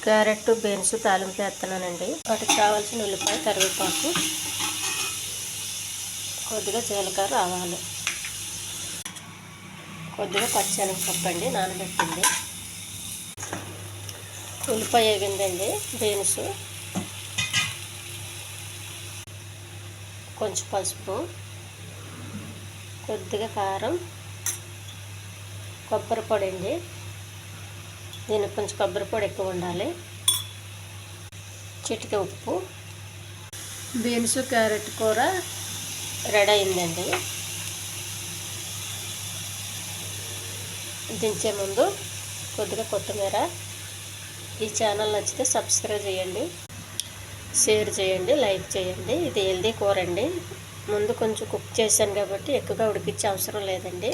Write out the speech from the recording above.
Carrot beans తాలింపు వేస్తున్నానండి. వాటికి కావాల్సిన ఉల్లిపాయ, కరివేపాకు, కొద్దిగా జీలకర్ర, ఆవాలు, కొద్దిగా పచ్చిశనగపప్పు అండి నానబెట్టింది. ఉల్లిపాయ వేగిందండి. బీన్స్, కొంచెం పసుపు, కొద్దిగా కారం, కొబ్బరి పొడి అండి. దీనికి కొంచెం కొబ్బరి పొడి ఎక్కువ ఉండాలి. చిటికె ఉప్పు. బీన్స్ క్యారెట్ కూర రెడీ అయిందండి. దించే ముందు కొద్దిగా కొత్తిమీర. ఈ ఛానల్ నచ్చితే సబ్స్క్రైబ్ చేయండి, షేర్ చేయండి, లైక్ చేయండి. ఇది హెల్దీ కూర అండి. ముందు కొంచెం కుక్ చేశాను కాబట్టి ఎక్కువగా ఉడికించే అవసరం లేదండి.